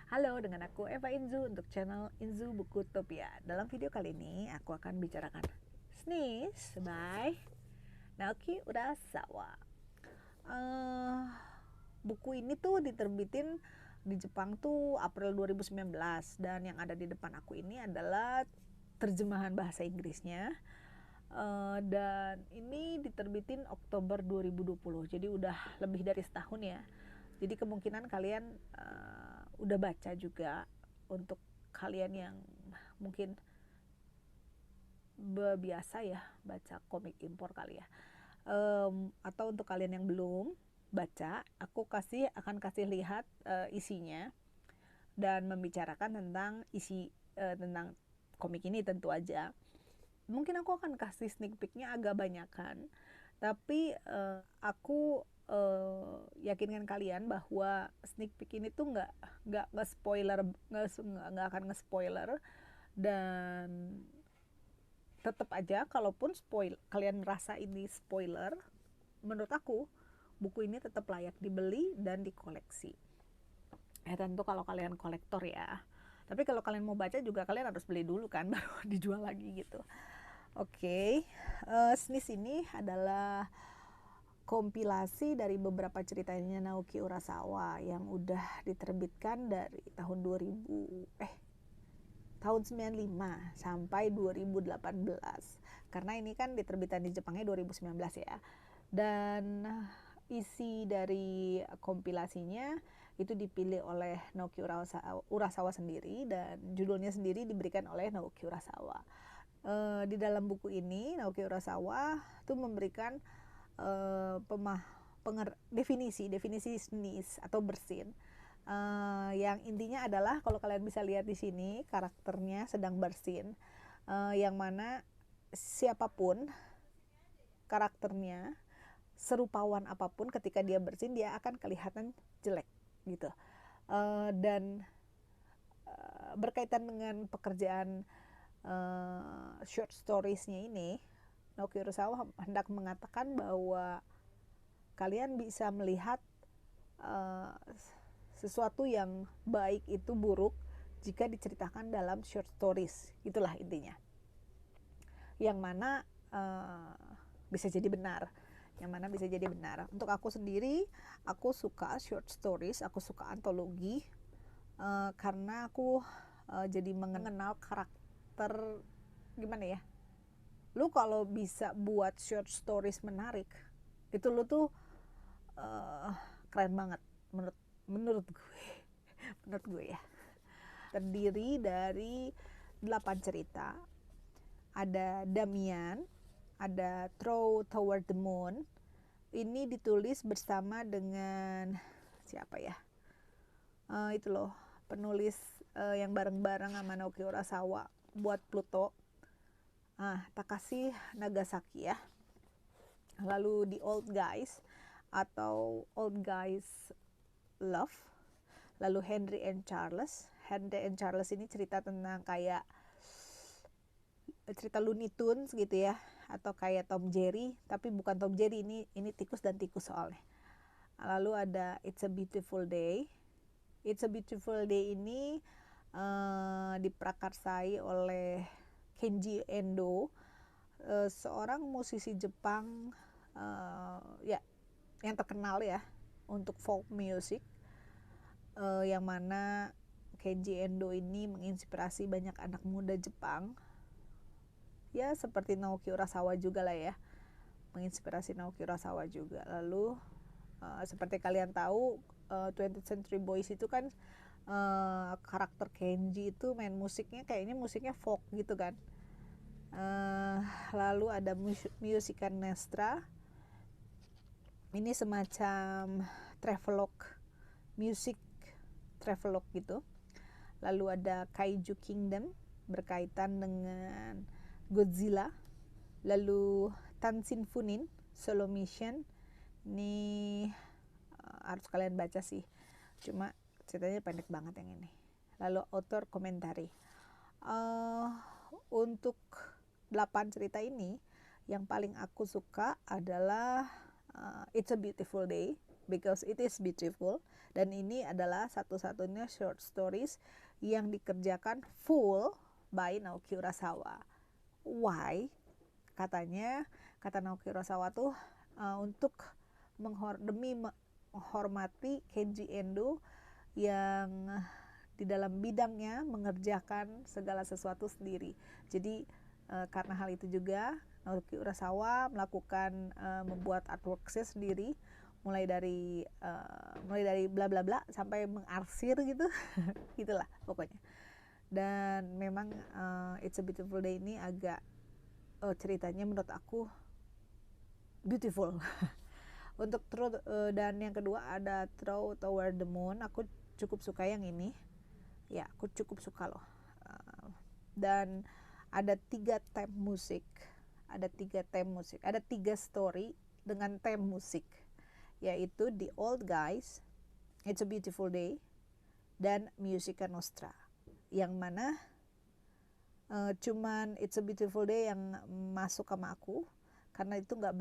Halo, dengan aku Eva Inzu untuk channel Inzu Bukutopia. Dalam video kali ini aku akan bicarakan Sneeze by Naoki Urasawa. Buku ini tuh diterbitin di Jepang tuh April 2019 dan yang ada di depan aku ini adalah terjemahan bahasa Inggrisnya. Dan ini diterbitin Oktober 2020, jadi udah lebih dari setahun ya. Jadi kemungkinan kalian udah baca juga, untuk kalian yang mungkin biasa ya baca komik impor kali ya, atau untuk kalian yang belum baca, aku akan kasih lihat isinya dan membicarakan tentang isi tentang komik ini tentu aja. Mungkin aku akan kasih sneak peeknya agak banyakan, tapi aku yakinkan kalian bahwa sneak peek ini tuh nggak nge-spoiler, nggak akan nge-spoiler. Dan tetap aja kalaupun kalian merasa ini spoiler, menurut aku buku ini tetap layak dibeli dan dikoleksi. Tentu kalau kalian kolektor ya, tapi kalau kalian mau baca juga kalian harus beli dulu kan baru dijual lagi gitu. Oke, Sneeze ini adalah kompilasi dari beberapa ceritanya Naoki Urasawa yang udah diterbitkan dari tahun 95 sampai 2018. Karena ini kan diterbitan di Jepangnya 2019 ya. Dan isi dari kompilasinya itu dipilih oleh Naoki Urasawa sendiri, dan judulnya sendiri diberikan oleh Naoki Urasawa. Di dalam buku ini Naoki Urasawa tuh memberikan definisi sneeze atau bersin, yang intinya adalah kalau kalian bisa lihat di sini karakternya sedang bersin, yang mana siapapun karakternya, serupawan apapun, ketika dia bersin dia akan kelihatan jelek gitu. Dan berkaitan dengan pekerjaan short storiesnya ini, Naoki Urasawa hendak mengatakan bahwa kalian bisa melihat sesuatu yang baik itu buruk jika diceritakan dalam short stories. Itulah intinya, yang mana bisa jadi benar, Untuk aku sendiri, aku suka short stories, aku suka antologi, karena aku jadi mengenal karakter. Gimana ya, lu kalau bisa buat short stories menarik, itu lu tuh keren banget menurut gue ya. Terdiri dari 8 cerita. Ada Damian, ada Throw Toward the Moon. Ini ditulis bersama dengan siapa ya? Itu loh, penulis yang bareng-bareng sama Naoki Urasawa buat Pluto. Takashi Nagasaki ya. Lalu The Old Guys atau Old Guys Love. Lalu Henry and Charles. Henry and Charles ini cerita tentang kayak cerita Looney Tunes gitu ya, atau kayak Tom Jerry, tapi bukan Tom Jerry, ini tikus dan tikus soalnya. Lalu ada It's a Beautiful Day. It's a Beautiful Day ini diprakarsai oleh Kenji Endo, seorang musisi Jepang ya yang terkenal ya untuk folk music, yang mana Kenji Endo ini menginspirasi banyak anak muda Jepang ya, seperti Naoki Urasawa juga lah ya, menginspirasi Naoki Urasawa juga. Lalu seperti kalian tahu, 20th Century Boys itu kan karakter Kenji itu main musiknya kayaknya musiknya folk gitu kan. Lalu ada Musica Nestra, ini semacam travelogue, music travelogue gitu. Lalu ada Kaiju Kingdom, berkaitan dengan Godzilla. Lalu Tanshin Funin, Solo Mission, ini harus kalian baca sih, cuma ceritanya pendek banget yang ini. Lalu author komentari. Untuk 8 cerita ini, yang paling aku suka adalah It's a Beautiful Day. because it is beautiful. Dan ini adalah satu-satunya short stories yang dikerjakan full by Naoki Urasawa. Why? Kata Naoki Urasawa tuh untuk demi menghormati Kenji Endo yang di dalam bidangnya mengerjakan segala sesuatu sendiri. Jadi karena hal itu juga Naoki Urasawa melakukan membuat artworksnya sendiri, mulai dari bla bla bla sampai mengarsir gitu. Gitulah pokoknya. Dan memang It's a Beautiful Day ini agak ceritanya menurut aku beautiful. Untuk dan yang kedua ada Throw Toward the Moon, aku cukup suka yang ini. Ya, aku cukup suka loh. Dan ada 3 theme musik. Ada 3 story dengan theme musik, yaitu The Old Guys, It's a Beautiful Day, dan Musica Nostra. Yang mana cuman It's a Beautiful Day yang masuk sama aku, karena itu nggak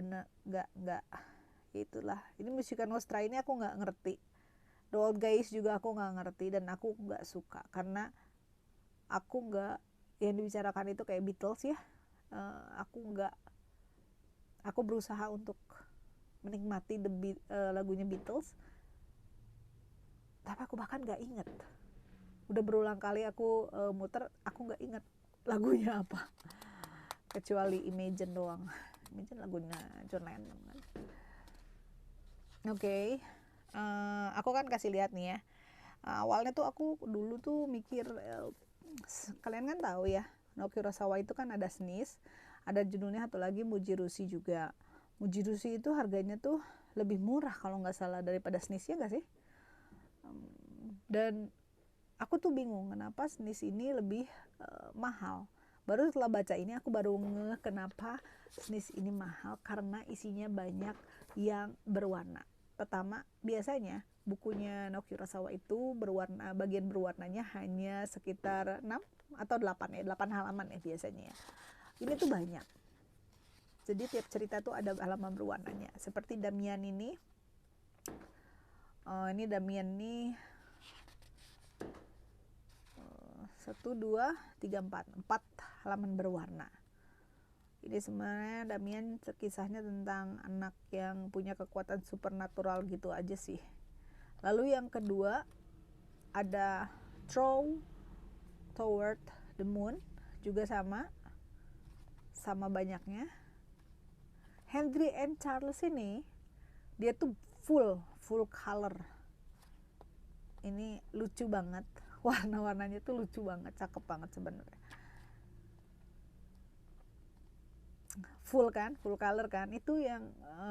itulah. Ini Musica Nostra ini aku nggak ngerti. The Old Guys juga aku nggak ngerti dan aku nggak suka karena aku nggak, yang dibicarakan itu kayak Beatles ya. Aku berusaha untuk menikmati lagunya Beatles, tapi aku bahkan nggak inget. Udah berulang kali aku muter, aku nggak inget lagunya apa, kecuali Imagine doang. Imagine lagunya John Lennon kan. Oke. Aku kan kasih lihat nih ya. Awalnya tuh aku dulu tuh mikir, kalian kan tahu ya, Naoki Urasawa itu kan ada SNES, ada judulnya satu lagi Mujirushi juga. Mujirushi itu harganya tuh lebih murah kalau nggak salah daripada SNES, ya nggak sih? Dan aku tuh bingung kenapa SNES ini lebih mahal. Baru setelah baca ini aku baru ngeh kenapa SNES ini mahal, karena isinya banyak yang berwarna. Pertama, biasanya bukunya Naoki Urasawa itu bagian berwarnanya hanya sekitar 6 atau 8 halaman ya biasanya ya. Ini tuh banyak. Jadi tiap cerita tuh ada halaman berwarnanya. Seperti Damian ini. Ini Damian nih 1, 2, 3, 4 halaman berwarna. Ini sebenarnya Damian kisahnya tentang anak yang punya kekuatan supernatural gitu aja sih. Lalu yang kedua ada Throw Toward the Moon, juga sama banyaknya. Henry and Charles ini dia tuh full color. Ini lucu banget, warna-warnanya tuh lucu banget, cakep banget sebenarnya. Full color kan, itu yang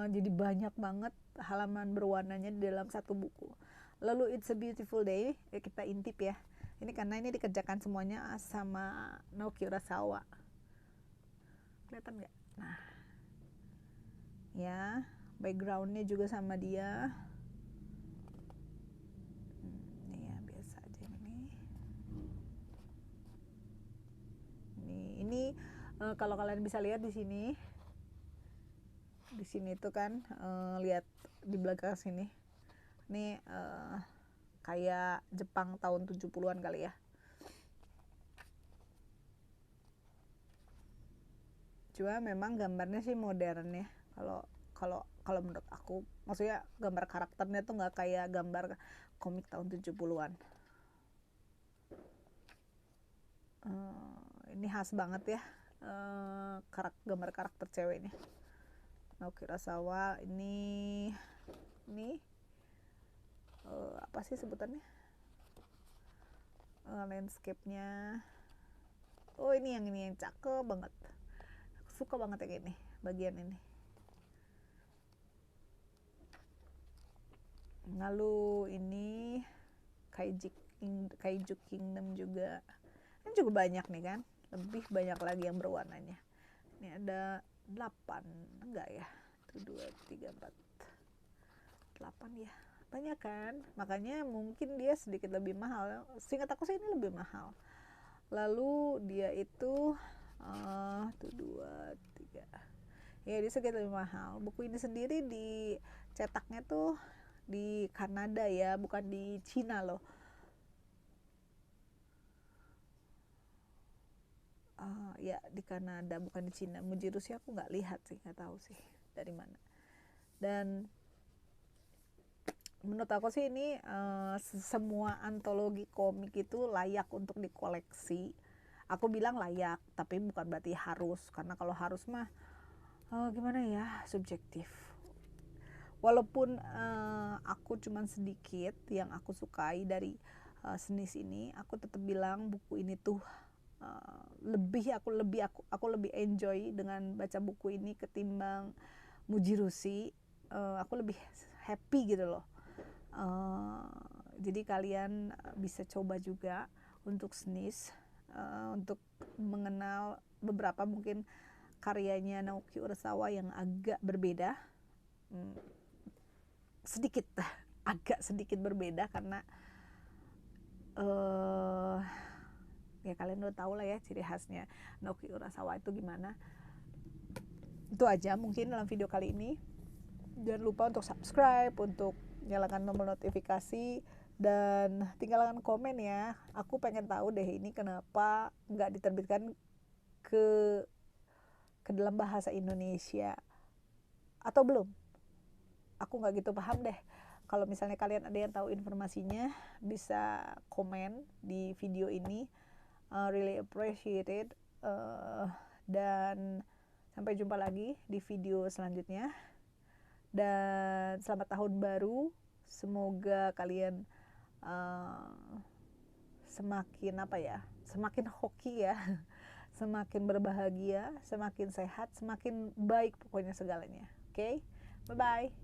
jadi banyak banget halaman berwarnanya di dalam satu buku. Lalu It's a Beautiful Day, kita intip ya, ini karena ini dikerjakan semuanya sama Naoki Urasawa, kelihatan nggak? Nah ya, backgroundnya juga sama dia. Ini ya biasa aja ini kalau kalian bisa lihat di sini itu kan, lihat di belakang sini, ini kayak Jepang tahun 70-an kali ya. Cuma memang gambarnya sih modern ya. Kalau menurut aku, maksudnya gambar karakternya tuh nggak kayak gambar komik tahun 70-an. Ini khas banget ya, gambar karakter ceweknya Naoki Urasawa. Ini apa sih sebutannya, landscape-nya. Ini yang cakep banget, aku suka banget yang ini, bagian ini. Lalu ini Kaiju Kingdom juga. Ini juga banyak nih kan, lebih banyak lagi yang berwarnanya. Ini ada 8, enggak ya, 1, 2, 3, 4, 8 ya, banyak kan, makanya mungkin dia sedikit lebih mahal. Seingat aku sih ini lebih mahal. Lalu dia itu 1, 2, 3 ya, dia sedikit lebih mahal. Buku ini sendiri dicetaknya tuh di Kanada ya, bukan di Cina loh. Ya di Kanada, bukan di Cina. Mujirushi aku nggak lihat sih, nggak tahu sih dari mana. Dan menurut aku sih ini semua antologi komik itu layak untuk dikoleksi. Aku bilang layak, tapi bukan berarti harus, karena kalau harus mah gimana ya, subjektif. Walaupun aku cuman sedikit yang aku sukai dari Sneeze ini, aku tetap bilang buku ini tuh aku lebih enjoy dengan baca buku ini ketimbang Mujirushi. Aku lebih happy gitu loh. Jadi kalian bisa coba juga untuk Sneeze, untuk mengenal beberapa mungkin karyanya Naoki Urasawa yang agak berbeda, agak sedikit berbeda, karena ya kalian udah tahu lah ya ciri khasnya Naoki Urasawa itu gimana. Itu aja mungkin dalam video kali ini. Jangan lupa untuk subscribe, untuk nyalakan tombol notifikasi, dan tinggalkan komen ya. Aku pengen tahu deh ini kenapa nggak diterbitkan ke dalam bahasa Indonesia, atau belum. Aku nggak gitu paham deh. Kalau misalnya kalian ada yang tahu informasinya, bisa komen di video ini. Really appreciated. Dan sampai jumpa lagi di video selanjutnya. Dan selamat tahun baru. Semoga kalian semakin hoki ya, semakin berbahagia, semakin sehat, semakin baik pokoknya segalanya. Oke? Bye bye.